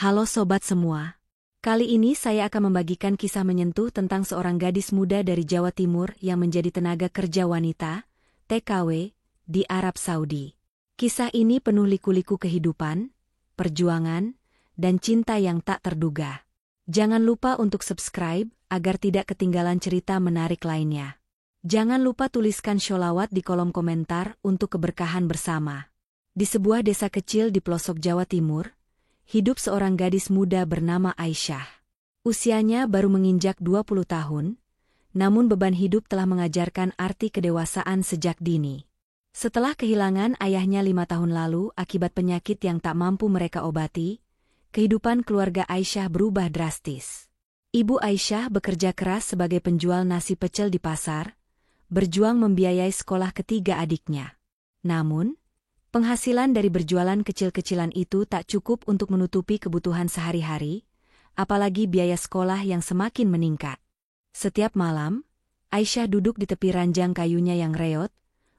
Halo sobat semua. Kali ini saya akan membagikan kisah menyentuh tentang seorang gadis muda dari Jawa Timur yang menjadi tenaga kerja wanita, TKW, di Arab Saudi. Kisah ini penuh liku-liku kehidupan, perjuangan, dan cinta yang tak terduga. Jangan lupa untuk subscribe agar tidak ketinggalan cerita menarik lainnya. Jangan lupa tuliskan sholawat di kolom komentar untuk keberkahan bersama. Di sebuah desa kecil di pelosok Jawa Timur, hidup seorang gadis muda bernama Aisyah. Usianya baru menginjak 20 tahun, namun beban hidup telah mengajarkan arti kedewasaan sejak dini. Setelah kehilangan ayahnya 5 tahun lalu akibat penyakit yang tak mampu mereka obati, kehidupan keluarga Aisyah berubah drastis. Ibu Aisyah bekerja keras sebagai penjual nasi pecel di pasar, berjuang membiayai sekolah ketiga adiknya. Namun, penghasilan dari berjualan kecil-kecilan itu tak cukup untuk menutupi kebutuhan sehari-hari, apalagi biaya sekolah yang semakin meningkat. Setiap malam, Aisyah duduk di tepi ranjang kayunya yang reot,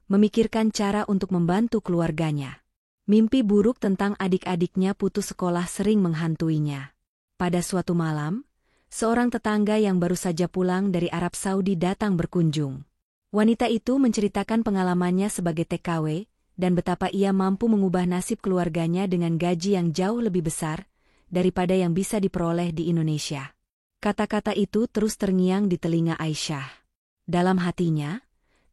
memikirkan cara untuk membantu keluarganya. Mimpi buruk tentang adik-adiknya putus sekolah sering menghantuinya. Pada suatu malam, seorang tetangga yang baru saja pulang dari Arab Saudi datang berkunjung. Wanita itu menceritakan pengalamannya sebagai TKW, dan betapa ia mampu mengubah nasib keluarganya dengan gaji yang jauh lebih besar daripada yang bisa diperoleh di Indonesia. Kata-kata itu terus terngiang di telinga Aisyah. Dalam hatinya,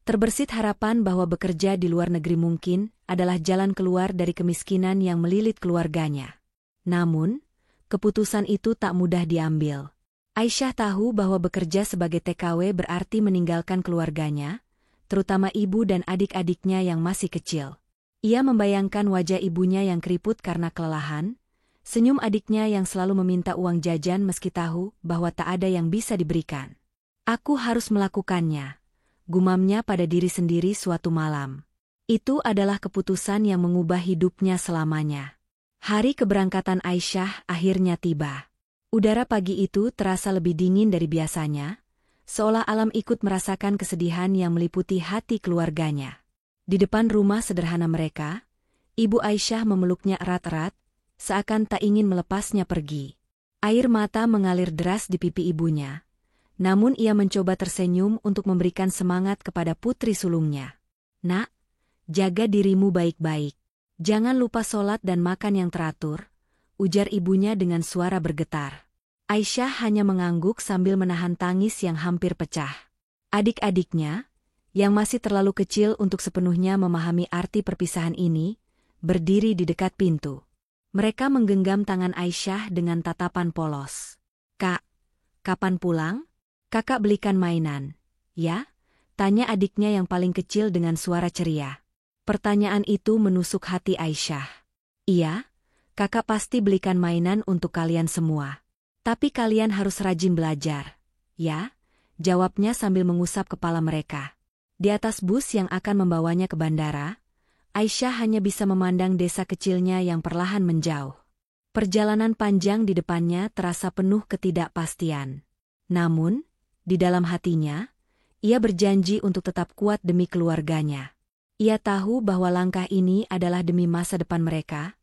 terbersit harapan bahwa bekerja di luar negeri mungkin adalah jalan keluar dari kemiskinan yang melilit keluarganya. Namun, keputusan itu tak mudah diambil. Aisyah tahu bahwa bekerja sebagai TKW berarti meninggalkan keluarganya, terutama ibu dan adik-adiknya yang masih kecil. Ia membayangkan wajah ibunya yang keriput karena kelelahan, senyum adiknya yang selalu meminta uang jajan meski tahu bahwa tak ada yang bisa diberikan. Aku harus melakukannya, gumamnya pada diri sendiri suatu malam. Itu adalah keputusan yang mengubah hidupnya selamanya. Hari keberangkatan Aisyah akhirnya tiba. Udara pagi itu terasa lebih dingin dari biasanya, seolah alam ikut merasakan kesedihan yang meliputi hati keluarganya. Di depan rumah sederhana mereka, Ibu Aisyah memeluknya erat-erat, seakan tak ingin melepasnya pergi. Air mata mengalir deras di pipi ibunya, namun ia mencoba tersenyum untuk memberikan semangat kepada putri sulungnya. "Nak, jaga dirimu baik-baik. Jangan lupa sholat dan makan yang teratur," ujar ibunya dengan suara bergetar. Aisyah hanya mengangguk sambil menahan tangis yang hampir pecah. Adik-adiknya, yang masih terlalu kecil untuk sepenuhnya memahami arti perpisahan ini, berdiri di dekat pintu. Mereka menggenggam tangan Aisyah dengan tatapan polos. "Kak, kapan pulang? Kakak belikan mainan." "Ya?" tanya adiknya yang paling kecil dengan suara ceria. Pertanyaan itu menusuk hati Aisyah. "Iya, kakak pasti belikan mainan untuk kalian semua. Tapi kalian harus rajin belajar." "Ya?" jawabnya sambil mengusap kepala mereka. Di atas bus yang akan membawanya ke bandara, Aisyah hanya bisa memandang desa kecilnya yang perlahan menjauh. Perjalanan panjang di depannya terasa penuh ketidakpastian. Namun, di dalam hatinya, ia berjanji untuk tetap kuat demi keluarganya. Ia tahu bahwa langkah ini adalah demi masa depan mereka,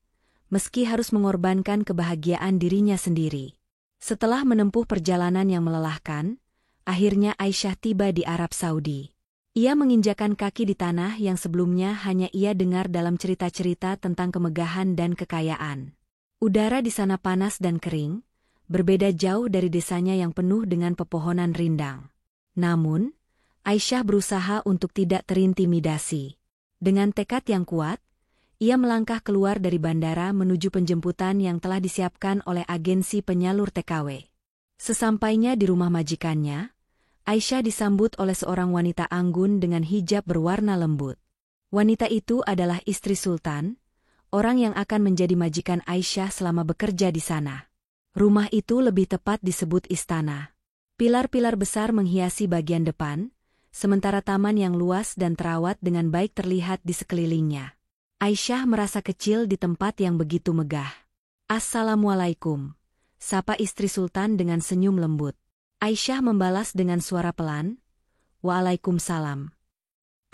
meski harus mengorbankan kebahagiaan dirinya sendiri. Setelah menempuh perjalanan yang melelahkan, akhirnya Aisyah tiba di Arab Saudi. Ia menginjakan kaki di tanah yang sebelumnya hanya ia dengar dalam cerita-cerita tentang kemegahan dan kekayaan. Udara di sana panas dan kering, berbeda jauh dari desanya yang penuh dengan pepohonan rindang. Namun, Aisyah berusaha untuk tidak terintimidasi. Dengan tekad yang kuat, ia melangkah keluar dari bandara menuju penjemputan yang telah disiapkan oleh agensi penyalur TKW. Sesampainya di rumah majikannya, Aisyah disambut oleh seorang wanita anggun dengan hijab berwarna lembut. Wanita itu adalah istri Sultan, orang yang akan menjadi majikan Aisyah selama bekerja di sana. Rumah itu lebih tepat disebut istana. Pilar-pilar besar menghiasi bagian depan, sementara taman yang luas dan terawat dengan baik terlihat di sekelilingnya. Aisyah merasa kecil di tempat yang begitu megah. "Assalamualaikum," sapa istri Sultan dengan senyum lembut. Aisyah membalas dengan suara pelan, "Waalaikumsalam."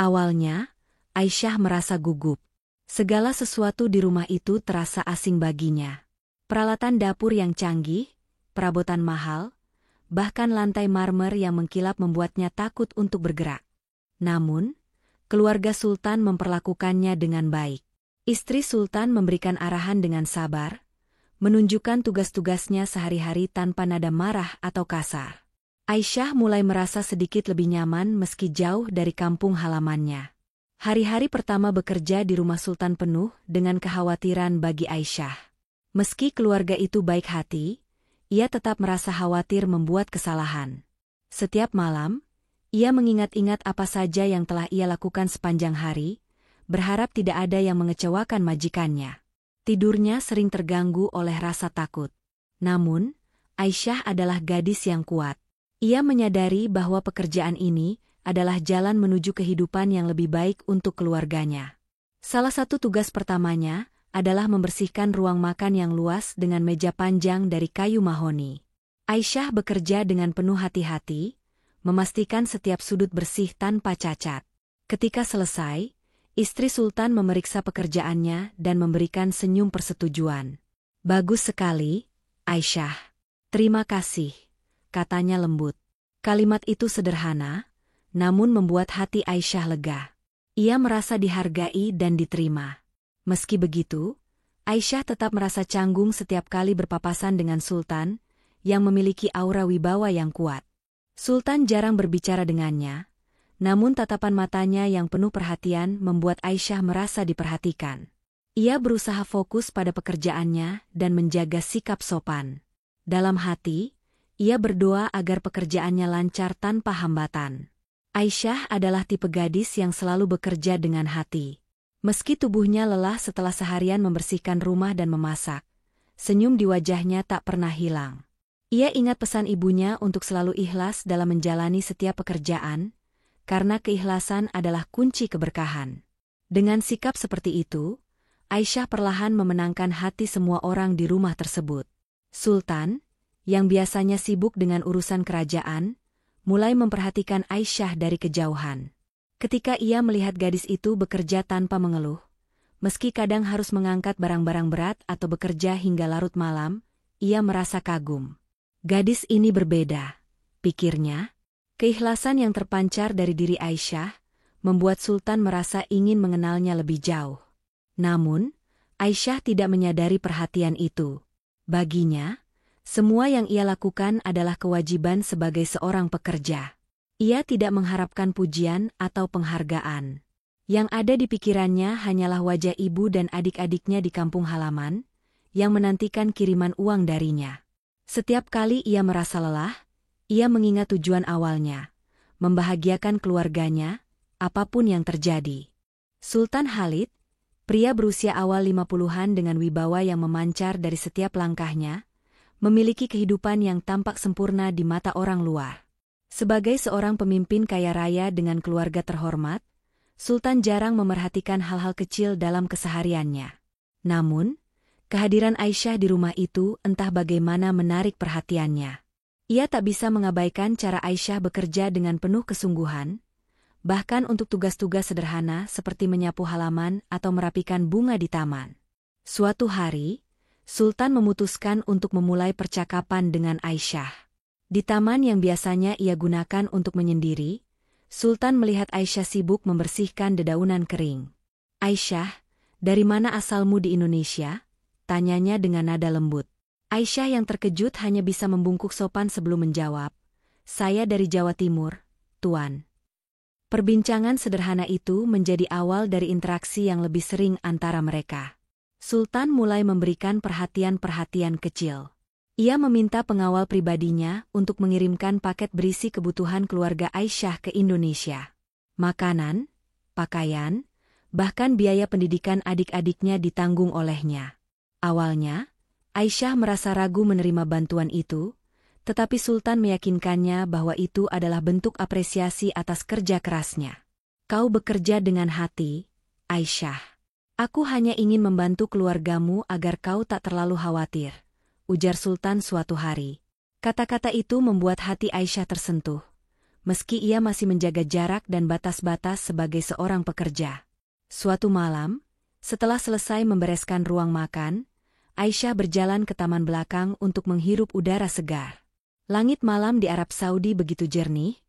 Awalnya, Aisyah merasa gugup. Segala sesuatu di rumah itu terasa asing baginya. Peralatan dapur yang canggih, perabotan mahal, bahkan lantai marmer yang mengkilap membuatnya takut untuk bergerak. Namun, keluarga Sultan memperlakukannya dengan baik. Istri Sultan memberikan arahan dengan sabar, menunjukkan tugas-tugasnya sehari-hari tanpa nada marah atau kasar. Aisyah mulai merasa sedikit lebih nyaman meski jauh dari kampung halamannya. Hari-hari pertama bekerja di rumah Sultan penuh dengan kekhawatiran bagi Aisyah. Meski keluarga itu baik hati, ia tetap merasa khawatir membuat kesalahan. Setiap malam, ia mengingat-ingat apa saja yang telah ia lakukan sepanjang hari, berharap tidak ada yang mengecewakan majikannya. Tidurnya sering terganggu oleh rasa takut. Namun, Aisyah adalah gadis yang kuat. Ia menyadari bahwa pekerjaan ini adalah jalan menuju kehidupan yang lebih baik untuk keluarganya. Salah satu tugas pertamanya adalah membersihkan ruang makan yang luas dengan meja panjang dari kayu mahoni. Aisyah bekerja dengan penuh hati-hati, memastikan setiap sudut bersih tanpa cacat. Ketika selesai, istri Sultan memeriksa pekerjaannya dan memberikan senyum persetujuan. "Bagus sekali, Aisyah." "Terima kasih," katanya lembut. Kalimat itu sederhana, namun membuat hati Aisyah lega. Ia merasa dihargai dan diterima. Meski begitu, Aisyah tetap merasa canggung setiap kali berpapasan dengan Sultan, yang memiliki aura wibawa yang kuat. Sultan jarang berbicara dengannya, namun tatapan matanya yang penuh perhatian membuat Aisyah merasa diperhatikan. Ia berusaha fokus pada pekerjaannya dan menjaga sikap sopan. Dalam hati, ia berdoa agar pekerjaannya lancar tanpa hambatan. Aisyah adalah tipe gadis yang selalu bekerja dengan hati. Meski tubuhnya lelah setelah seharian membersihkan rumah dan memasak, senyum di wajahnya tak pernah hilang. Ia ingat pesan ibunya untuk selalu ikhlas dalam menjalani setiap pekerjaan, karena keikhlasan adalah kunci keberkahan. Dengan sikap seperti itu, Aisyah perlahan memenangkan hati semua orang di rumah tersebut. Sultan, yang biasanya sibuk dengan urusan kerajaan, mulai memperhatikan Aisyah dari kejauhan. Ketika ia melihat gadis itu bekerja tanpa mengeluh, meski kadang harus mengangkat barang-barang berat atau bekerja hingga larut malam, ia merasa kagum. Gadis ini berbeda, pikirnya. Keikhlasan yang terpancar dari diri Aisyah membuat Sultan merasa ingin mengenalnya lebih jauh. Namun, Aisyah tidak menyadari perhatian itu. Baginya, semua yang ia lakukan adalah kewajiban sebagai seorang pekerja. Ia tidak mengharapkan pujian atau penghargaan. Yang ada di pikirannya hanyalah wajah ibu dan adik-adiknya di kampung halaman, yang menantikan kiriman uang darinya. Setiap kali ia merasa lelah, ia mengingat tujuan awalnya, membahagiakan keluarganya, apapun yang terjadi. Sultan Khalid, pria berusia awal 50-an dengan wibawa yang memancar dari setiap langkahnya, memiliki kehidupan yang tampak sempurna di mata orang luar. Sebagai seorang pemimpin kaya raya dengan keluarga terhormat, Sultan jarang memerhatikan hal-hal kecil dalam kesehariannya. Namun, kehadiran Aisyah di rumah itu entah bagaimana menarik perhatiannya. Ia tak bisa mengabaikan cara Aisyah bekerja dengan penuh kesungguhan, bahkan untuk tugas-tugas sederhana seperti menyapu halaman atau merapikan bunga di taman. Suatu hari, Sultan memutuskan untuk memulai percakapan dengan Aisyah. Di taman yang biasanya ia gunakan untuk menyendiri, Sultan melihat Aisyah sibuk membersihkan dedaunan kering. "Aisyah, dari mana asalmu di Indonesia?" tanyanya dengan nada lembut. Aisyah yang terkejut hanya bisa membungkuk sopan sebelum menjawab, "Saya dari Jawa Timur, Tuan." Perbincangan sederhana itu menjadi awal dari interaksi yang lebih sering antara mereka. Sultan mulai memberikan perhatian-perhatian kecil. Ia meminta pengawal pribadinya untuk mengirimkan paket berisi kebutuhan keluarga Aisyah ke Indonesia. Makanan, pakaian, bahkan biaya pendidikan adik-adiknya ditanggung olehnya. Awalnya, Aisyah merasa ragu menerima bantuan itu, tetapi Sultan meyakinkannya bahwa itu adalah bentuk apresiasi atas kerja kerasnya. "Kau bekerja dengan hati, Aisyah. Aku hanya ingin membantu keluargamu agar kau tak terlalu khawatir," ujar Sultan suatu hari. Kata-kata itu membuat hati Aisyah tersentuh, meski ia masih menjaga jarak dan batas-batas sebagai seorang pekerja. Suatu malam, setelah selesai membereskan ruang makan, Aisyah berjalan ke taman belakang untuk menghirup udara segar. Langit malam di Arab Saudi begitu jernih,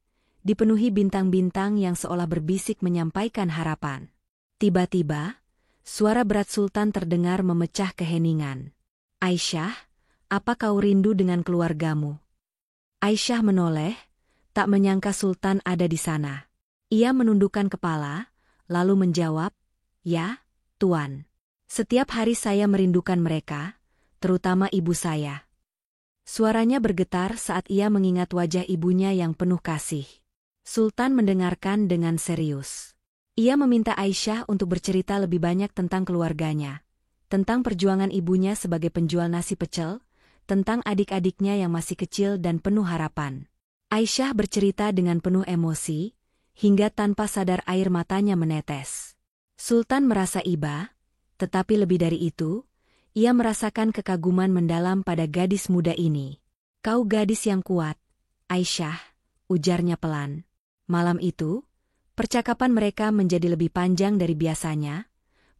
dipenuhi bintang-bintang yang seolah berbisik menyampaikan harapan. Tiba-tiba, suara berat Sultan terdengar memecah keheningan. "Aisyah, apa kau rindu dengan keluargamu?" Aisyah menoleh, tak menyangka Sultan ada di sana. Ia menundukkan kepala, lalu menjawab, "Ya, Tuan. Setiap hari saya merindukan mereka, terutama ibu saya." Suaranya bergetar saat ia mengingat wajah ibunya yang penuh kasih. Sultan mendengarkan dengan serius. Ia meminta Aisyah untuk bercerita lebih banyak tentang keluarganya, tentang perjuangan ibunya sebagai penjual nasi pecel, tentang adik-adiknya yang masih kecil dan penuh harapan. Aisyah bercerita dengan penuh emosi, hingga tanpa sadar air matanya menetes. Sultan merasa iba, tetapi lebih dari itu, ia merasakan kekaguman mendalam pada gadis muda ini. "Kau gadis yang kuat, Aisyah," ujarnya pelan. Malam itu, percakapan mereka menjadi lebih panjang dari biasanya,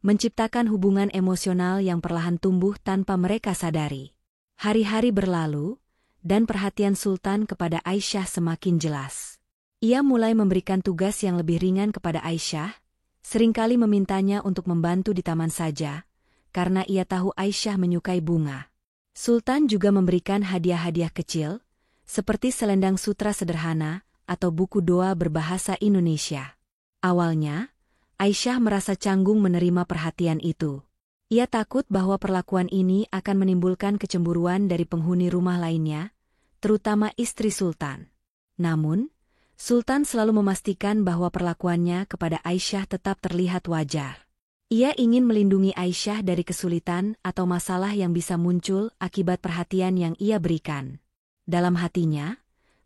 menciptakan hubungan emosional yang perlahan tumbuh tanpa mereka sadari. Hari-hari berlalu, dan perhatian Sultan kepada Aisyah semakin jelas. Ia mulai memberikan tugas yang lebih ringan kepada Aisyah, seringkali memintanya untuk membantu di taman saja, karena ia tahu Aisyah menyukai bunga. Sultan juga memberikan hadiah-hadiah kecil, seperti selendang sutra sederhana, atau buku doa berbahasa Indonesia. Awalnya, Aisyah merasa canggung menerima perhatian itu. Ia takut bahwa perlakuan ini akan menimbulkan kecemburuan dari penghuni rumah lainnya, terutama istri Sultan. Namun, Sultan selalu memastikan bahwa perlakuannya kepada Aisyah tetap terlihat wajar. Ia ingin melindungi Aisyah dari kesulitan atau masalah yang bisa muncul akibat perhatian yang ia berikan. Dalam hatinya,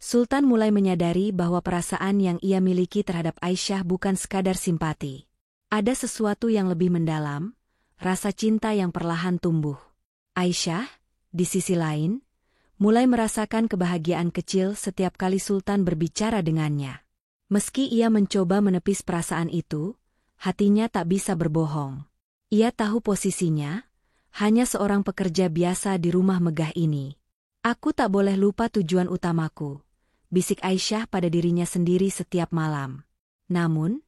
Sultan mulai menyadari bahwa perasaan yang ia miliki terhadap Aisyah bukan sekadar simpati. Ada sesuatu yang lebih mendalam, rasa cinta yang perlahan tumbuh. Aisyah, di sisi lain, mulai merasakan kebahagiaan kecil setiap kali Sultan berbicara dengannya. Meski ia mencoba menepis perasaan itu, hatinya tak bisa berbohong. Ia tahu posisinya, hanya seorang pekerja biasa di rumah megah ini. "Aku tak boleh lupa tujuan utamaku," bisik Aisyah pada dirinya sendiri setiap malam. Namun,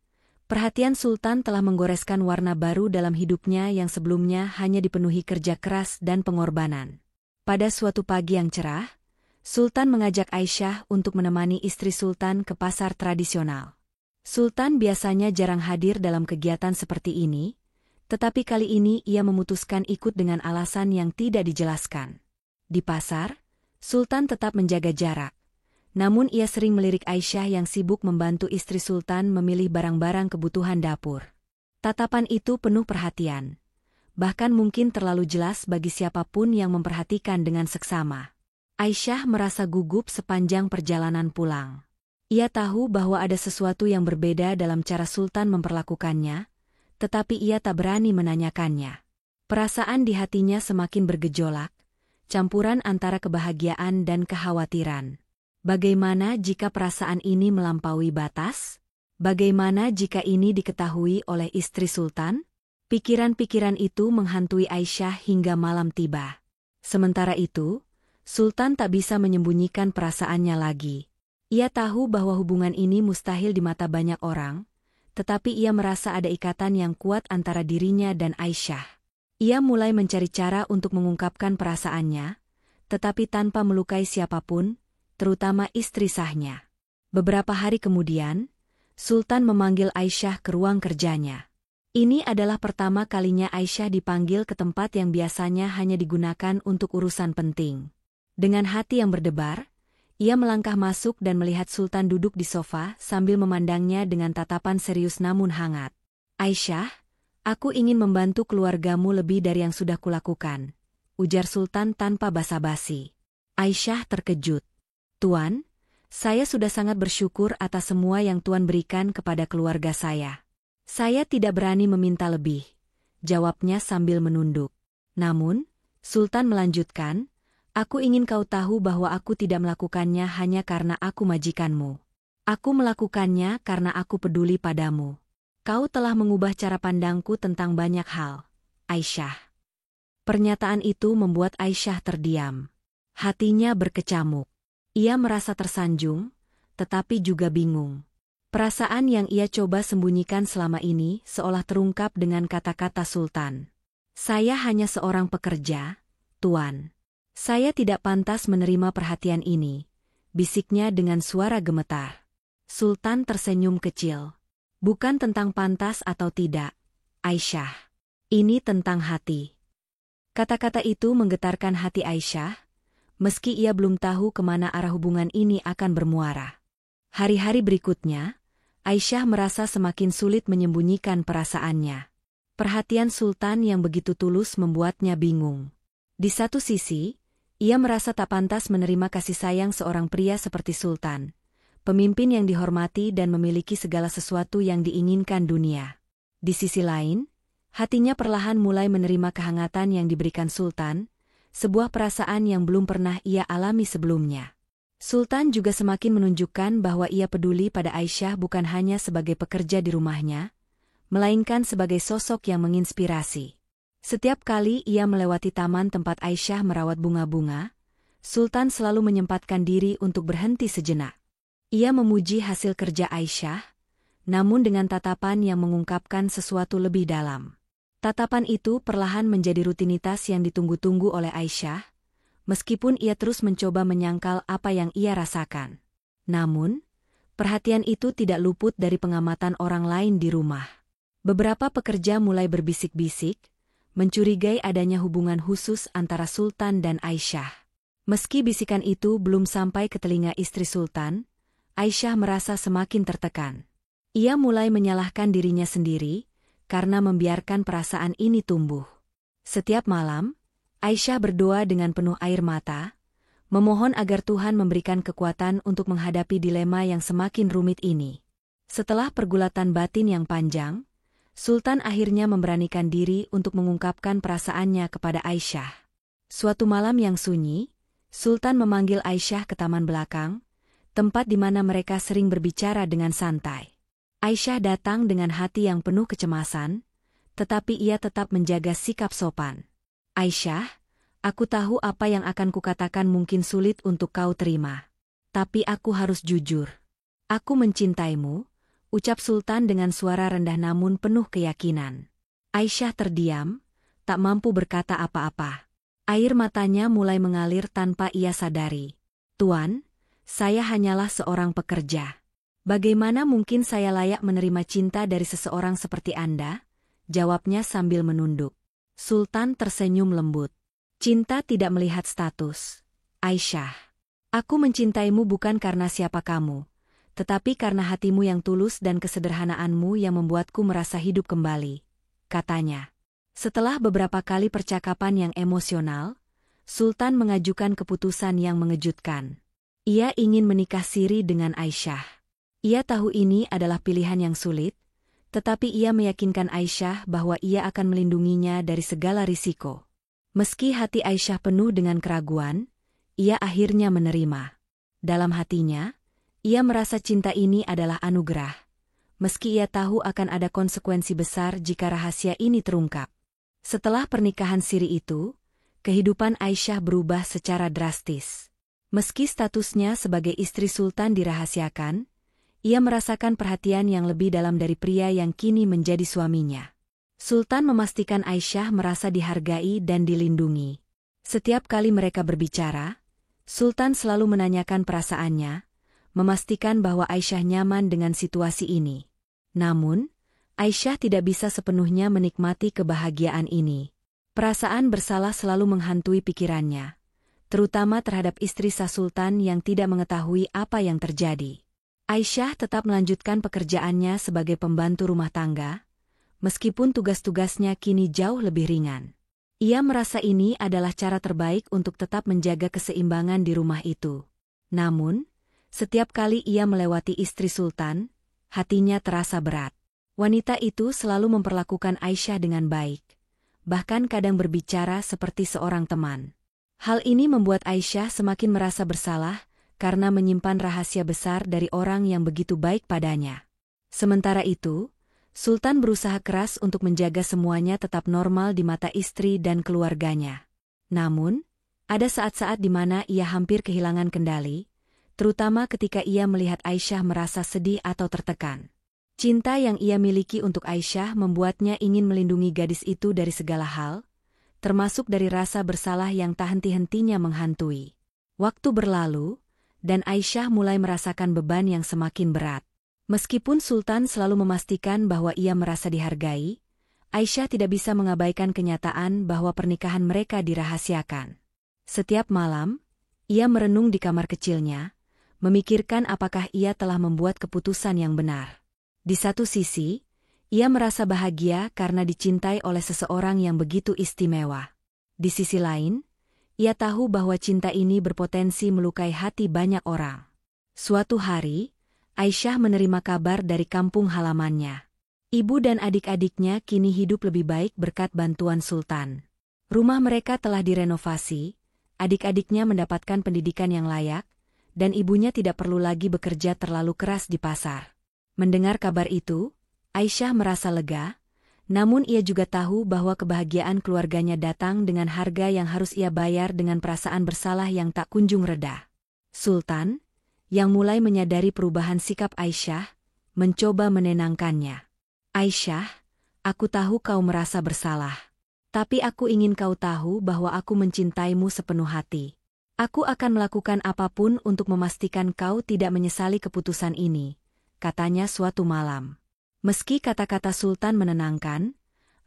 perhatian Sultan telah menggoreskan warna baru dalam hidupnya yang sebelumnya hanya dipenuhi kerja keras dan pengorbanan. Pada suatu pagi yang cerah, Sultan mengajak Aisyah untuk menemani istri Sultan ke pasar tradisional. Sultan biasanya jarang hadir dalam kegiatan seperti ini, tetapi kali ini ia memutuskan ikut dengan alasan yang tidak dijelaskan. Di pasar, Sultan tetap menjaga jarak. Namun ia sering melirik Aisyah yang sibuk membantu istri Sultan memilih barang-barang kebutuhan dapur. Tatapan itu penuh perhatian. Bahkan mungkin terlalu jelas bagi siapapun yang memperhatikan dengan seksama. Aisyah merasa gugup sepanjang perjalanan pulang. Ia tahu bahwa ada sesuatu yang berbeda dalam cara Sultan memperlakukannya, tetapi ia tak berani menanyakannya. Perasaan di hatinya semakin bergejolak, campuran antara kebahagiaan dan kekhawatiran. Bagaimana jika perasaan ini melampaui batas? Bagaimana jika ini diketahui oleh istri Sultan? Pikiran-pikiran itu menghantui Aisyah hingga malam tiba. Sementara itu, Sultan tak bisa menyembunyikan perasaannya lagi. Ia tahu bahwa hubungan ini mustahil di mata banyak orang, tetapi ia merasa ada ikatan yang kuat antara dirinya dan Aisyah. Ia mulai mencari cara untuk mengungkapkan perasaannya, tetapi tanpa melukai siapapun, terutama istri sahnya. Beberapa hari kemudian, Sultan memanggil Aisyah ke ruang kerjanya. Ini adalah pertama kalinya Aisyah dipanggil ke tempat yang biasanya hanya digunakan untuk urusan penting. Dengan hati yang berdebar, ia melangkah masuk dan melihat Sultan duduk di sofa sambil memandangnya dengan tatapan serius namun hangat. "Aisyah, aku ingin membantu keluargamu lebih dari yang sudah kulakukan," ujar Sultan tanpa basa-basi. Aisyah terkejut. "Tuan, saya sudah sangat bersyukur atas semua yang Tuan berikan kepada keluarga saya. Saya tidak berani meminta lebih," jawabnya sambil menunduk. Namun, Sultan melanjutkan, "Aku ingin kau tahu bahwa aku tidak melakukannya hanya karena aku majikanmu. Aku melakukannya karena aku peduli padamu. Kau telah mengubah cara pandangku tentang banyak hal, Aisyah." Pernyataan itu membuat Aisyah terdiam. Hatinya berkecamuk. Ia merasa tersanjung, tetapi juga bingung. Perasaan yang ia coba sembunyikan selama ini seolah terungkap dengan kata-kata Sultan. Saya hanya seorang pekerja, Tuan. Saya tidak pantas menerima perhatian ini, bisiknya dengan suara gemetar. Sultan tersenyum kecil. Bukan tentang pantas atau tidak, Aisyah. Ini tentang hati. Kata-kata itu menggetarkan hati Aisyah, meski ia belum tahu kemana arah hubungan ini akan bermuara. Hari-hari berikutnya, Aisyah merasa semakin sulit menyembunyikan perasaannya. Perhatian Sultan yang begitu tulus membuatnya bingung. Di satu sisi, ia merasa tak pantas menerima kasih sayang seorang pria seperti Sultan, pemimpin yang dihormati dan memiliki segala sesuatu yang diinginkan dunia. Di sisi lain, hatinya perlahan mulai menerima kehangatan yang diberikan Sultan, sebuah perasaan yang belum pernah ia alami sebelumnya. Sultan juga semakin menunjukkan bahwa ia peduli pada Aisyah bukan hanya sebagai pekerja di rumahnya, melainkan sebagai sosok yang menginspirasi. Setiap kali ia melewati taman tempat Aisyah merawat bunga-bunga, Sultan selalu menyempatkan diri untuk berhenti sejenak. Ia memuji hasil kerja Aisyah, namun dengan tatapan yang mengungkapkan sesuatu lebih dalam. Tatapan itu perlahan menjadi rutinitas yang ditunggu-tunggu oleh Aisyah, meskipun ia terus mencoba menyangkal apa yang ia rasakan. Namun, perhatian itu tidak luput dari pengamatan orang lain di rumah. Beberapa pekerja mulai berbisik-bisik, mencurigai adanya hubungan khusus antara Sultan dan Aisyah. Meski bisikan itu belum sampai ke telinga istri Sultan, Aisyah merasa semakin tertekan. Ia mulai menyalahkan dirinya sendiri, karena membiarkan perasaan ini tumbuh. Setiap malam, Aisyah berdoa dengan penuh air mata, memohon agar Tuhan memberikan kekuatan untuk menghadapi dilema yang semakin rumit ini. Setelah pergulatan batin yang panjang, Sultan akhirnya memberanikan diri untuk mengungkapkan perasaannya kepada Aisyah. Suatu malam yang sunyi, Sultan memanggil Aisyah ke taman belakang, tempat di mana mereka sering berbicara dengan santai. Aisyah datang dengan hati yang penuh kecemasan, tetapi ia tetap menjaga sikap sopan. Aisyah, aku tahu apa yang akan kukatakan mungkin sulit untuk kau terima. Tapi aku harus jujur. Aku mencintaimu, ucap Sultan dengan suara rendah namun penuh keyakinan. Aisyah terdiam, tak mampu berkata apa-apa. Air matanya mulai mengalir tanpa ia sadari. Tuan, saya hanyalah seorang pekerja. Bagaimana mungkin saya layak menerima cinta dari seseorang seperti Anda? Jawabnya sambil menunduk. Sultan tersenyum lembut. Cinta tidak melihat status. Aisyah, aku mencintaimu bukan karena siapa kamu, tetapi karena hatimu yang tulus dan kesederhanaanmu yang membuatku merasa hidup kembali, katanya. Setelah beberapa kali percakapan yang emosional, Sultan mengajukan keputusan yang mengejutkan. Ia ingin menikah siri dengan Aisyah. Ia tahu ini adalah pilihan yang sulit, tetapi ia meyakinkan Aisyah bahwa ia akan melindunginya dari segala risiko. Meski hati Aisyah penuh dengan keraguan, ia akhirnya menerima. Dalam hatinya, ia merasa cinta ini adalah anugerah, meski ia tahu akan ada konsekuensi besar jika rahasia ini terungkap. Setelah pernikahan siri itu, kehidupan Aisyah berubah secara drastis. Meski statusnya sebagai istri Sultan dirahasiakan, ia merasakan perhatian yang lebih dalam dari pria yang kini menjadi suaminya. Sultan memastikan Aisyah merasa dihargai dan dilindungi. Setiap kali mereka berbicara, Sultan selalu menanyakan perasaannya, memastikan bahwa Aisyah nyaman dengan situasi ini. Namun, Aisyah tidak bisa sepenuhnya menikmati kebahagiaan ini. Perasaan bersalah selalu menghantui pikirannya, terutama terhadap istri sah Sultan yang tidak mengetahui apa yang terjadi. Aisyah tetap melanjutkan pekerjaannya sebagai pembantu rumah tangga, meskipun tugas-tugasnya kini jauh lebih ringan. Ia merasa ini adalah cara terbaik untuk tetap menjaga keseimbangan di rumah itu. Namun, setiap kali ia melewati istri Sultan, hatinya terasa berat. Wanita itu selalu memperlakukan Aisyah dengan baik, bahkan kadang berbicara seperti seorang teman. Hal ini membuat Aisyah semakin merasa bersalah, karena menyimpan rahasia besar dari orang yang begitu baik padanya. Sementara itu, Sultan berusaha keras untuk menjaga semuanya tetap normal di mata istri dan keluarganya. Namun, ada saat-saat di mana ia hampir kehilangan kendali, terutama ketika ia melihat Aisyah merasa sedih atau tertekan. Cinta yang ia miliki untuk Aisyah membuatnya ingin melindungi gadis itu dari segala hal, termasuk dari rasa bersalah yang tak henti-hentinya menghantui. Waktu berlalu, dan Aisyah mulai merasakan beban yang semakin berat. Meskipun Sultan selalu memastikan bahwa ia merasa dihargai, Aisyah tidak bisa mengabaikan kenyataan bahwa pernikahan mereka dirahasiakan. Setiap malam, ia merenung di kamar kecilnya, memikirkan apakah ia telah membuat keputusan yang benar. Di satu sisi, ia merasa bahagia karena dicintai oleh seseorang yang begitu istimewa. Di sisi lain, ia tahu bahwa cinta ini berpotensi melukai hati banyak orang. Suatu hari, Aisyah menerima kabar dari kampung halamannya. Ibu dan adik-adiknya kini hidup lebih baik berkat bantuan Sultan. Rumah mereka telah direnovasi, adik-adiknya mendapatkan pendidikan yang layak, dan ibunya tidak perlu lagi bekerja terlalu keras di pasar. Mendengar kabar itu, Aisyah merasa lega, namun ia juga tahu bahwa kebahagiaan keluarganya datang dengan harga yang harus ia bayar dengan perasaan bersalah yang tak kunjung reda. Sultan, yang mulai menyadari perubahan sikap Aisyah, mencoba menenangkannya. Aisyah, aku tahu kau merasa bersalah. Tapi aku ingin kau tahu bahwa aku mencintaimu sepenuh hati. Aku akan melakukan apapun untuk memastikan kau tidak menyesali keputusan ini, katanya suatu malam. Meski kata-kata Sultan menenangkan,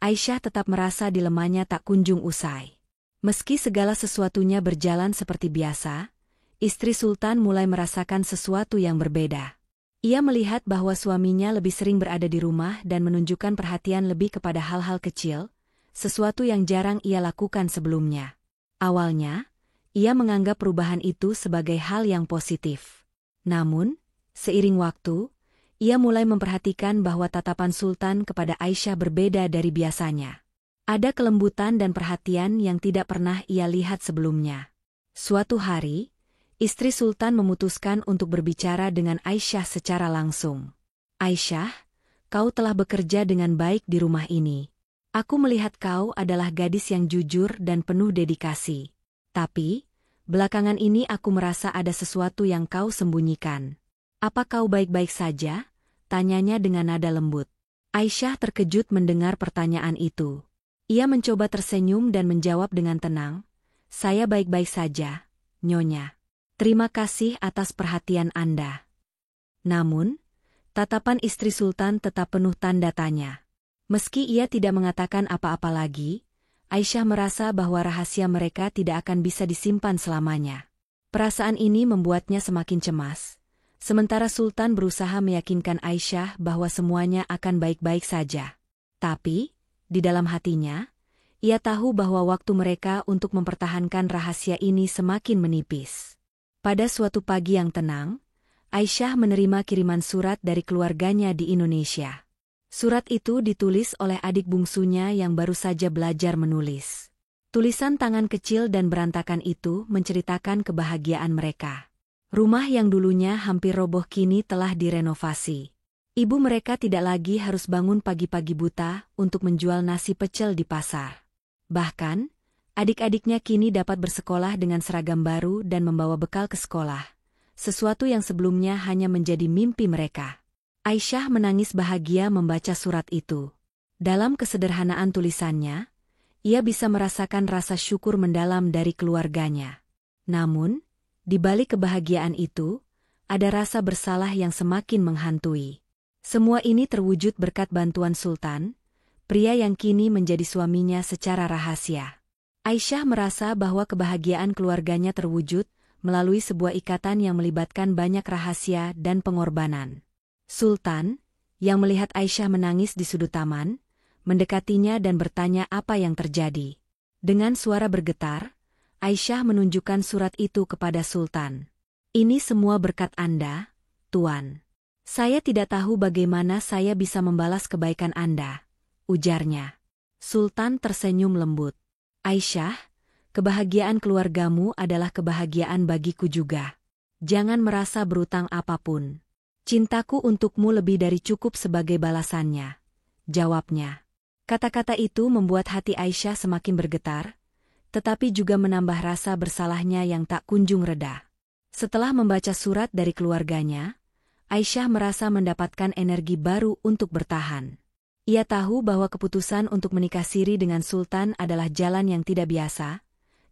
Aisyah tetap merasa dilemanya tak kunjung usai. Meski segala sesuatunya berjalan seperti biasa, istri Sultan mulai merasakan sesuatu yang berbeda. Ia melihat bahwa suaminya lebih sering berada di rumah dan menunjukkan perhatian lebih kepada hal-hal kecil, sesuatu yang jarang ia lakukan sebelumnya. Awalnya, ia menganggap perubahan itu sebagai hal yang positif. Namun, seiring waktu, ia mulai memperhatikan bahwa tatapan Sultan kepada Aisyah berbeda dari biasanya. Ada kelembutan dan perhatian yang tidak pernah ia lihat sebelumnya. Suatu hari, istri Sultan memutuskan untuk berbicara dengan Aisyah secara langsung. Aisyah, kau telah bekerja dengan baik di rumah ini. Aku melihat kau adalah gadis yang jujur dan penuh dedikasi. Tapi, belakangan ini aku merasa ada sesuatu yang kau sembunyikan. Apa kau baik-baik saja? Tanyanya dengan nada lembut. Aisyah terkejut mendengar pertanyaan itu. Ia mencoba tersenyum dan menjawab dengan tenang, "Saya baik-baik saja, Nyonya. Terima kasih atas perhatian Anda." Namun, tatapan istri Sultan tetap penuh tanda tanya. Meski ia tidak mengatakan apa-apa lagi, Aisyah merasa bahwa rahasia mereka tidak akan bisa disimpan selamanya. Perasaan ini membuatnya semakin cemas. Sementara Sultan berusaha meyakinkan Aisyah bahwa semuanya akan baik-baik saja. Tapi, di dalam hatinya, ia tahu bahwa waktu mereka untuk mempertahankan rahasia ini semakin menipis. Pada suatu pagi yang tenang, Aisyah menerima kiriman surat dari keluarganya di Indonesia. Surat itu ditulis oleh adik bungsunya yang baru saja belajar menulis. Tulisan tangan kecil dan berantakan itu menceritakan kebahagiaan mereka. Rumah yang dulunya hampir roboh kini telah direnovasi. Ibu mereka tidak lagi harus bangun pagi-pagi buta untuk menjual nasi pecel di pasar. Bahkan, adik-adiknya kini dapat bersekolah dengan seragam baru dan membawa bekal ke sekolah, sesuatu yang sebelumnya hanya menjadi mimpi mereka. Aisyah menangis bahagia membaca surat itu. Dalam kesederhanaan tulisannya, ia bisa merasakan rasa syukur mendalam dari keluarganya. Namun, di balik kebahagiaan itu, ada rasa bersalah yang semakin menghantui. Semua ini terwujud berkat bantuan Sultan, pria yang kini menjadi suaminya secara rahasia. Aisyah merasa bahwa kebahagiaan keluarganya terwujud melalui sebuah ikatan yang melibatkan banyak rahasia dan pengorbanan. Sultan, yang melihat Aisyah menangis di sudut taman, mendekatinya dan bertanya apa yang terjadi. Dengan suara bergetar, Aisyah menunjukkan surat itu kepada Sultan. "Ini semua berkat Anda, Tuan. Saya tidak tahu bagaimana saya bisa membalas kebaikan Anda," ujarnya. Sultan tersenyum lembut. "Aisyah, kebahagiaan keluargamu adalah kebahagiaan bagiku juga. Jangan merasa berutang apapun. Cintaku untukmu lebih dari cukup sebagai balasannya," jawabnya. Kata-kata itu membuat hati Aisyah semakin bergetar, tetapi juga menambah rasa bersalahnya yang tak kunjung reda. Setelah membaca surat dari keluarganya, Aisyah merasa mendapatkan energi baru untuk bertahan. Ia tahu bahwa keputusan untuk menikah siri dengan Sultan adalah jalan yang tidak biasa,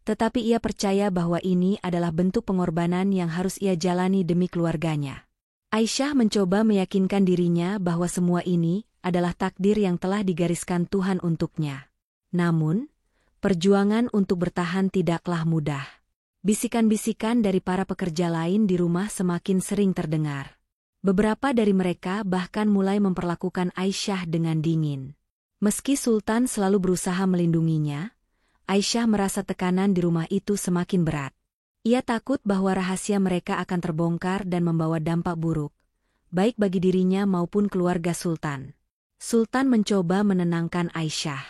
tetapi ia percaya bahwa ini adalah bentuk pengorbanan yang harus ia jalani demi keluarganya. Aisyah mencoba meyakinkan dirinya bahwa semua ini adalah takdir yang telah digariskan Tuhan untuknya. Namun, perjuangan untuk bertahan tidaklah mudah. Bisikan-bisikan dari para pekerja lain di rumah semakin sering terdengar. Beberapa dari mereka bahkan mulai memperlakukan Aisyah dengan dingin. Meski Sultan selalu berusaha melindunginya, Aisyah merasa tekanan di rumah itu semakin berat. Ia takut bahwa rahasia mereka akan terbongkar dan membawa dampak buruk, baik bagi dirinya maupun keluarga Sultan. Sultan mencoba menenangkan Aisyah.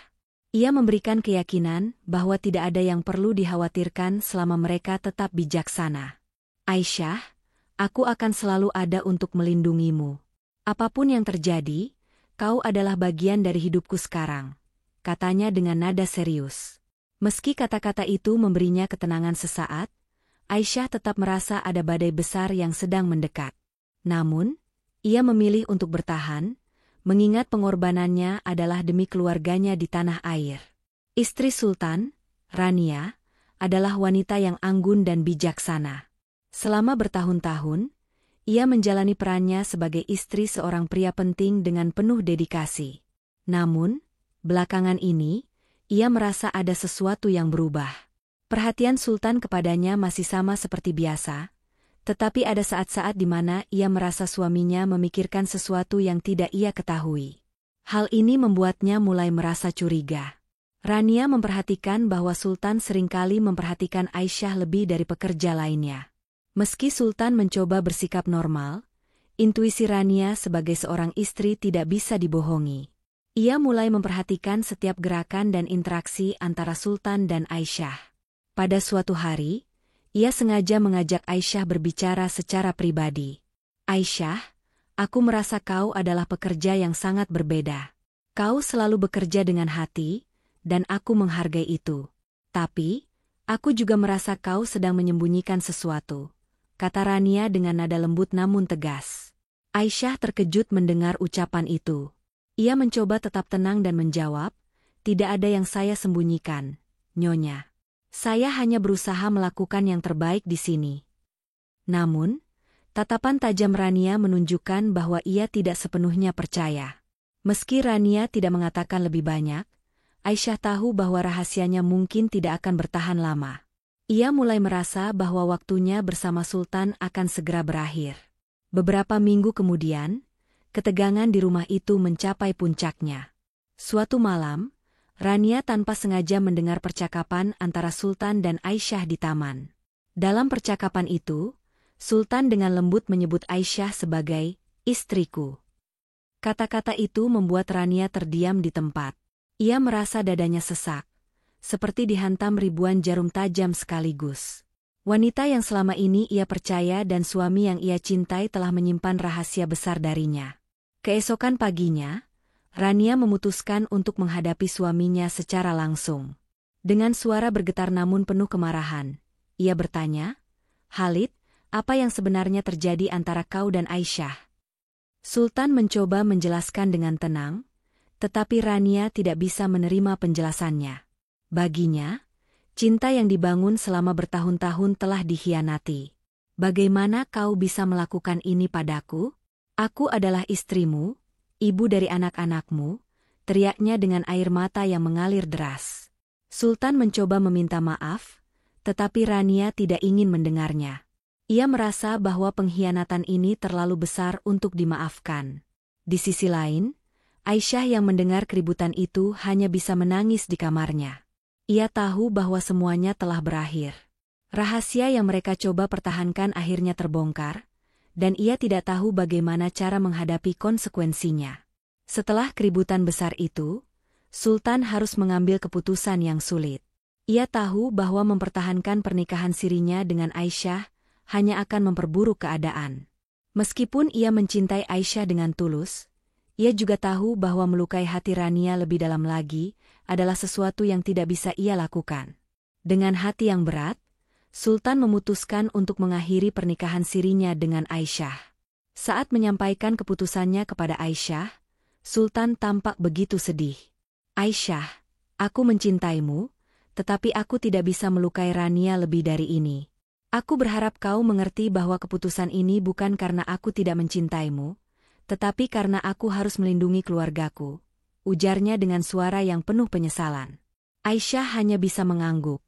Ia memberikan keyakinan bahwa tidak ada yang perlu dikhawatirkan selama mereka tetap bijaksana. Aisyah, aku akan selalu ada untuk melindungimu. Apapun yang terjadi, kau adalah bagian dari hidupku sekarang, katanya dengan nada serius. Meski kata-kata itu memberinya ketenangan sesaat, Aisyah tetap merasa ada badai besar yang sedang mendekat. Namun, ia memilih untuk bertahan, mengingat pengorbanannya adalah demi keluarganya di tanah air. Istri Sultan, Rania, adalah wanita yang anggun dan bijaksana. Selama bertahun-tahun, ia menjalani perannya sebagai istri seorang pria penting dengan penuh dedikasi. Namun, belakangan ini, ia merasa ada sesuatu yang berubah. Perhatian Sultan kepadanya masih sama seperti biasa, tetapi ada saat-saat di mana ia merasa suaminya memikirkan sesuatu yang tidak ia ketahui. Hal ini membuatnya mulai merasa curiga. Rania memperhatikan bahwa Sultan seringkali memperhatikan Aisyah lebih dari pekerja lainnya. Meski Sultan mencoba bersikap normal, intuisi Rania sebagai seorang istri tidak bisa dibohongi. Ia mulai memperhatikan setiap gerakan dan interaksi antara Sultan dan Aisyah. Pada suatu hari, ia sengaja mengajak Aisyah berbicara secara pribadi. Aisyah, aku merasa kau adalah pekerja yang sangat berbeda. Kau selalu bekerja dengan hati, dan aku menghargai itu. Tapi, aku juga merasa kau sedang menyembunyikan sesuatu, kata Rania dengan nada lembut namun tegas. Aisyah terkejut mendengar ucapan itu. Ia mencoba tetap tenang dan menjawab, tidak ada yang saya sembunyikan, Nyonya. Saya hanya berusaha melakukan yang terbaik di sini. Namun, tatapan tajam Rania menunjukkan bahwa ia tidak sepenuhnya percaya. Meski Rania tidak mengatakan lebih banyak, Aisyah tahu bahwa rahasianya mungkin tidak akan bertahan lama. Ia mulai merasa bahwa waktunya bersama Sultan akan segera berakhir. Beberapa minggu kemudian, ketegangan di rumah itu mencapai puncaknya. Suatu malam, Rania tanpa sengaja mendengar percakapan antara Sultan dan Aisyah di taman. Dalam percakapan itu, Sultan dengan lembut menyebut Aisyah sebagai istriku. Kata-kata itu membuat Rania terdiam di tempat. Ia merasa dadanya sesak, seperti dihantam ribuan jarum tajam sekaligus. Wanita yang selama ini ia percaya dan suami yang ia cintai telah menyimpan rahasia besar darinya. Keesokan paginya, Rania memutuskan untuk menghadapi suaminya secara langsung. Dengan suara bergetar namun penuh kemarahan, ia bertanya, "Khalid, apa yang sebenarnya terjadi antara kau dan Aisyah?" Sultan mencoba menjelaskan dengan tenang, tetapi Rania tidak bisa menerima penjelasannya. Baginya, cinta yang dibangun selama bertahun-tahun telah dikhianati. Bagaimana kau bisa melakukan ini padaku? Aku adalah istrimu, ibu dari anak-anakmu, teriaknya dengan air mata yang mengalir deras. Sultan mencoba meminta maaf, tetapi Rania tidak ingin mendengarnya. Ia merasa bahwa pengkhianatan ini terlalu besar untuk dimaafkan. Di sisi lain, Aisyah yang mendengar keributan itu hanya bisa menangis di kamarnya. Ia tahu bahwa semuanya telah berakhir. Rahasia yang mereka coba pertahankan akhirnya terbongkar, dan ia tidak tahu bagaimana cara menghadapi konsekuensinya. Setelah keributan besar itu, Sultan harus mengambil keputusan yang sulit. Ia tahu bahwa mempertahankan pernikahan sirinya dengan Aisyah hanya akan memperburuk keadaan. Meskipun ia mencintai Aisyah dengan tulus, Ia juga tahu bahwa melukai hati Rania lebih dalam lagi adalah sesuatu yang tidak bisa ia lakukan. Dengan hati yang berat, Sultan memutuskan untuk mengakhiri pernikahan sirinya dengan Aisyah. Saat menyampaikan keputusannya kepada Aisyah, Sultan tampak begitu sedih. Aisyah, aku mencintaimu, tetapi aku tidak bisa melukai Rania lebih dari ini. Aku berharap kau mengerti bahwa keputusan ini bukan karena aku tidak mencintaimu, tetapi karena aku harus melindungi keluargaku, ujarnya dengan suara yang penuh penyesalan. Aisyah hanya bisa mengangguk,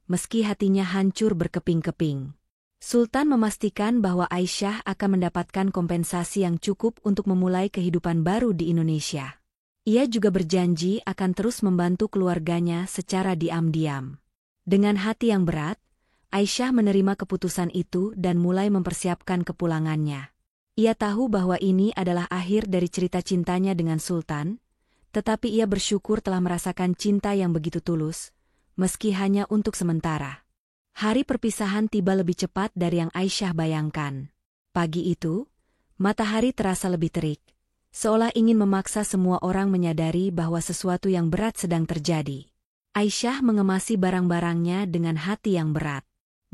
meski hatinya hancur berkeping-keping. Sultan memastikan bahwa Aisyah akan mendapatkan kompensasi yang cukup untuk memulai kehidupan baru di Indonesia. Ia juga berjanji akan terus membantu keluarganya secara diam-diam. Dengan hati yang berat, Aisyah menerima keputusan itu dan mulai mempersiapkan kepulangannya. Ia tahu bahwa ini adalah akhir dari cerita cintanya dengan Sultan, tetapi ia bersyukur telah merasakan cinta yang begitu tulus, meski hanya untuk sementara. Hari perpisahan tiba lebih cepat dari yang Aisyah bayangkan. Pagi itu, matahari terasa lebih terik, seolah ingin memaksa semua orang menyadari bahwa sesuatu yang berat sedang terjadi. Aisyah mengemasi barang-barangnya dengan hati yang berat.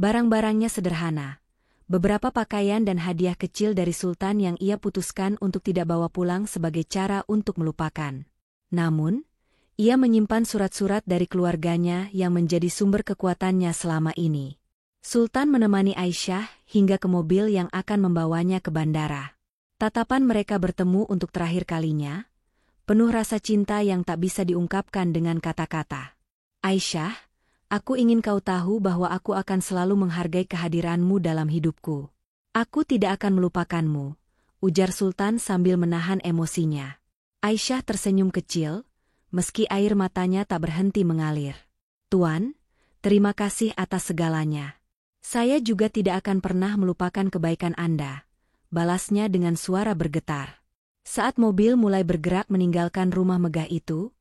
Barang-barangnya sederhana. Beberapa pakaian dan hadiah kecil dari Sultan yang ia putuskan untuk tidak bawa pulang sebagai cara untuk melupakan. Namun, ia menyimpan surat-surat dari keluarganya yang menjadi sumber kekuatannya selama ini. Sultan menemani Aisyah hingga ke mobil yang akan membawanya ke bandara. Tatapan mereka bertemu untuk terakhir kalinya, penuh rasa cinta yang tak bisa diungkapkan dengan kata-kata. Aisyah, aku ingin kau tahu bahwa aku akan selalu menghargai kehadiranmu dalam hidupku. Aku tidak akan melupakanmu, ujar Sultan sambil menahan emosinya. Aisyah tersenyum kecil, meski air matanya tak berhenti mengalir. Tuan, terima kasih atas segalanya. Saya juga tidak akan pernah melupakan kebaikan Anda, balasnya dengan suara bergetar. Saat mobil mulai bergerak meninggalkan rumah megah itu,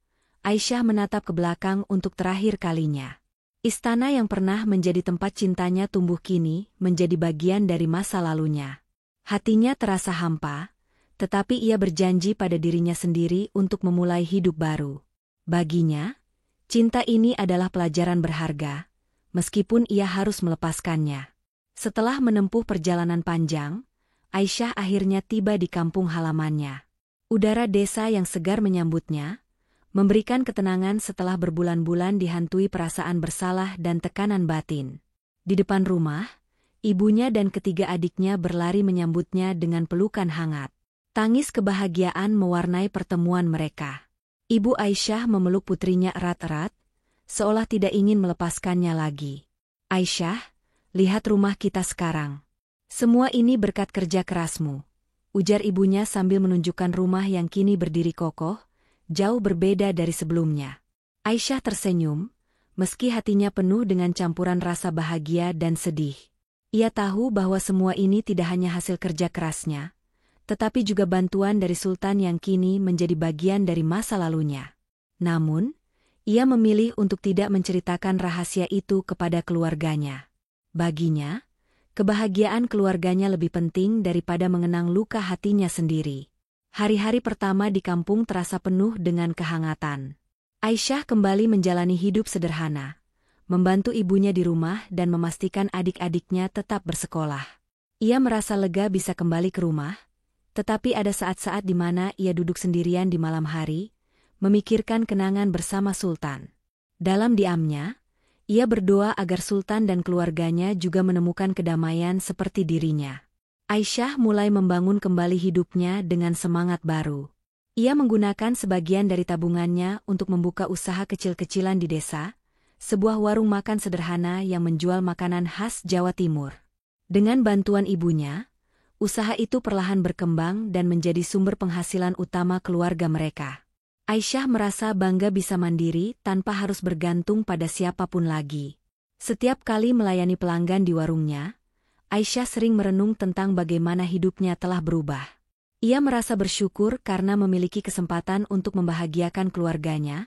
Aisyah menatap ke belakang untuk terakhir kalinya. Istana yang pernah menjadi tempat cintanya tumbuh kini menjadi bagian dari masa lalunya. Hatinya terasa hampa, tetapi ia berjanji pada dirinya sendiri untuk memulai hidup baru. Baginya, cinta ini adalah pelajaran berharga, meskipun ia harus melepaskannya. Setelah menempuh perjalanan panjang, Aisyah akhirnya tiba di kampung halamannya. Udara desa yang segar menyambutnya, memberikan ketenangan setelah berbulan-bulan dihantui perasaan bersalah dan tekanan batin. Di depan rumah, ibunya dan ketiga adiknya berlari menyambutnya dengan pelukan hangat. Tangis kebahagiaan mewarnai pertemuan mereka. Ibu Aisyah memeluk putrinya erat-erat, seolah tidak ingin melepaskannya lagi. Aisyah, lihat rumah kita sekarang. Semua ini berkat kerja kerasmu, ujar ibunya sambil menunjukkan rumah yang kini berdiri kokoh, jauh berbeda dari sebelumnya. Aisyah tersenyum, meski hatinya penuh dengan campuran rasa bahagia dan sedih. Ia tahu bahwa semua ini tidak hanya hasil kerja kerasnya, tetapi juga bantuan dari Sultan yang kini menjadi bagian dari masa lalunya. Namun, ia memilih untuk tidak menceritakan rahasia itu kepada keluarganya. Baginya, kebahagiaan keluarganya lebih penting daripada mengenang luka hatinya sendiri. Hari-hari pertama di kampung terasa penuh dengan kehangatan. Aisyah kembali menjalani hidup sederhana, membantu ibunya di rumah dan memastikan adik-adiknya tetap bersekolah. Ia merasa lega bisa kembali ke rumah, tetapi ada saat-saat di mana ia duduk sendirian di malam hari, memikirkan kenangan bersama Sultan. Dalam diamnya, ia berdoa agar Sultan dan keluarganya juga menemukan kedamaian seperti dirinya. Aisyah mulai membangun kembali hidupnya dengan semangat baru. Ia menggunakan sebagian dari tabungannya untuk membuka usaha kecil-kecilan di desa, sebuah warung makan sederhana yang menjual makanan khas Jawa Timur. Dengan bantuan ibunya, usaha itu perlahan berkembang dan menjadi sumber penghasilan utama keluarga mereka. Aisyah merasa bangga bisa mandiri tanpa harus bergantung pada siapapun lagi. Setiap kali melayani pelanggan di warungnya, Aisyah sering merenung tentang bagaimana hidupnya telah berubah. Ia merasa bersyukur karena memiliki kesempatan untuk membahagiakan keluarganya,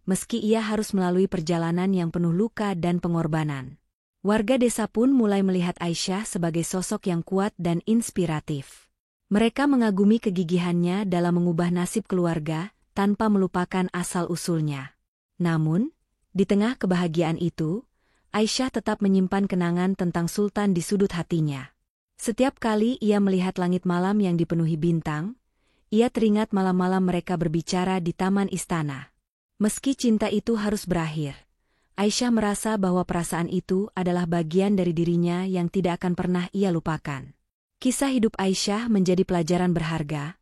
meski ia harus melalui perjalanan yang penuh luka dan pengorbanan. Warga desa pun mulai melihat Aisyah sebagai sosok yang kuat dan inspiratif. Mereka mengagumi kegigihannya dalam mengubah nasib keluarga tanpa melupakan asal-usulnya. Namun, di tengah kebahagiaan itu, Aisyah tetap menyimpan kenangan tentang Sultan di sudut hatinya. Setiap kali ia melihat langit malam yang dipenuhi bintang, ia teringat malam-malam mereka berbicara di taman istana. Meski cinta itu harus berakhir, Aisyah merasa bahwa perasaan itu adalah bagian dari dirinya yang tidak akan pernah ia lupakan. Kisah hidup Aisyah menjadi pelajaran berharga,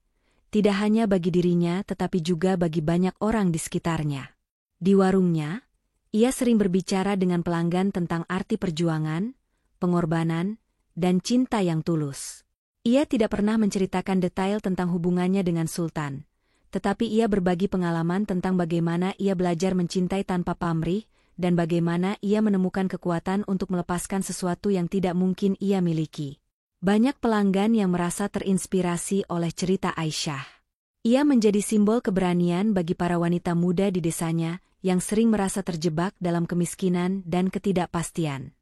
tidak hanya bagi dirinya tetapi juga bagi banyak orang di sekitarnya. Di warungnya, ia sering berbicara dengan pelanggan tentang arti perjuangan, pengorbanan, dan cinta yang tulus. Ia tidak pernah menceritakan detail tentang hubungannya dengan Sultan, tetapi ia berbagi pengalaman tentang bagaimana ia belajar mencintai tanpa pamrih dan bagaimana ia menemukan kekuatan untuk melepaskan sesuatu yang tidak mungkin ia miliki. Banyak pelanggan yang merasa terinspirasi oleh cerita Aisyah. Ia menjadi simbol keberanian bagi para wanita muda di desanya yang sering merasa terjebak dalam kemiskinan dan ketidakpastian.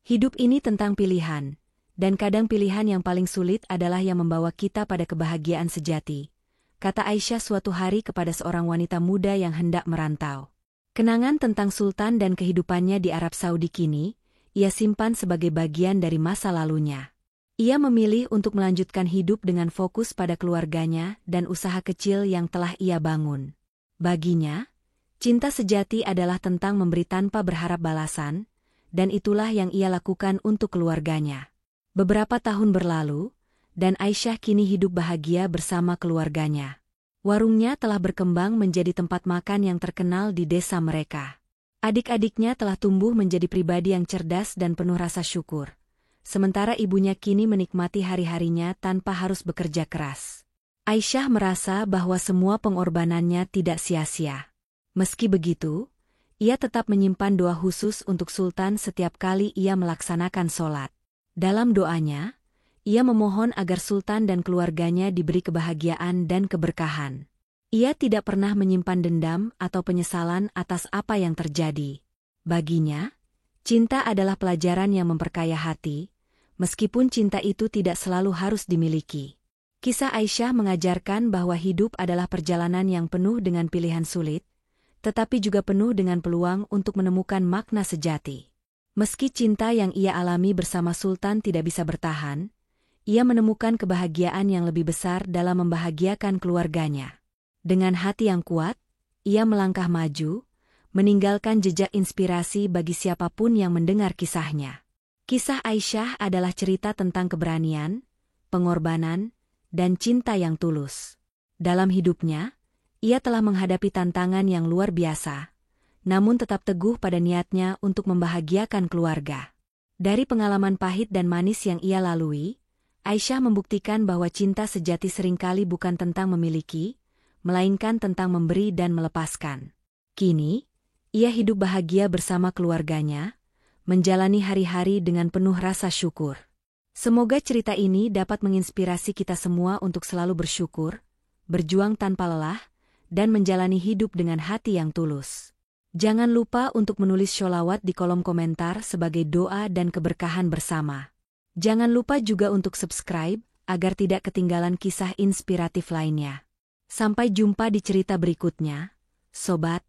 Hidup ini tentang pilihan. Dan kadang pilihan yang paling sulit adalah yang membawa kita pada kebahagiaan sejati, kata Aisyah suatu hari kepada seorang wanita muda yang hendak merantau. Kenangan tentang Sultan dan kehidupannya di Arab Saudi kini, ia simpan sebagai bagian dari masa lalunya. Ia memilih untuk melanjutkan hidup dengan fokus pada keluarganya dan usaha kecil yang telah ia bangun. Baginya, cinta sejati adalah tentang memberi tanpa berharap balasan, dan itulah yang ia lakukan untuk keluarganya. Beberapa tahun berlalu, dan Aisyah kini hidup bahagia bersama keluarganya. Warungnya telah berkembang menjadi tempat makan yang terkenal di desa mereka. Adik-adiknya telah tumbuh menjadi pribadi yang cerdas dan penuh rasa syukur. Sementara ibunya kini menikmati hari-harinya tanpa harus bekerja keras. Aisyah merasa bahwa semua pengorbanannya tidak sia-sia. Meski begitu, ia tetap menyimpan doa khusus untuk Sultan setiap kali ia melaksanakan sholat. Dalam doanya, ia memohon agar Sultan dan keluarganya diberi kebahagiaan dan keberkahan. Ia tidak pernah menyimpan dendam atau penyesalan atas apa yang terjadi. Baginya, cinta adalah pelajaran yang memperkaya hati, meskipun cinta itu tidak selalu harus dimiliki. Kisah Aisyah mengajarkan bahwa hidup adalah perjalanan yang penuh dengan pilihan sulit, tetapi juga penuh dengan peluang untuk menemukan makna sejati. Meski cinta yang ia alami bersama Sultan tidak bisa bertahan, ia menemukan kebahagiaan yang lebih besar dalam membahagiakan keluarganya. Dengan hati yang kuat, ia melangkah maju, meninggalkan jejak inspirasi bagi siapapun yang mendengar kisahnya. Kisah Aisyah adalah cerita tentang keberanian, pengorbanan, dan cinta yang tulus. Dalam hidupnya, ia telah menghadapi tantangan yang luar biasa, namun tetap teguh pada niatnya untuk membahagiakan keluarga. Dari pengalaman pahit dan manis yang ia lalui, Aisyah membuktikan bahwa cinta sejati seringkali bukan tentang memiliki, melainkan tentang memberi dan melepaskan. Kini, ia hidup bahagia bersama keluarganya, menjalani hari-hari dengan penuh rasa syukur. Semoga cerita ini dapat menginspirasi kita semua untuk selalu bersyukur, berjuang tanpa lelah, dan menjalani hidup dengan hati yang tulus. Jangan lupa untuk menulis sholawat di kolom komentar sebagai doa dan keberkahan bersama. Jangan lupa juga untuk subscribe, agar tidak ketinggalan kisah inspiratif lainnya. Sampai jumpa di cerita berikutnya, Sobat.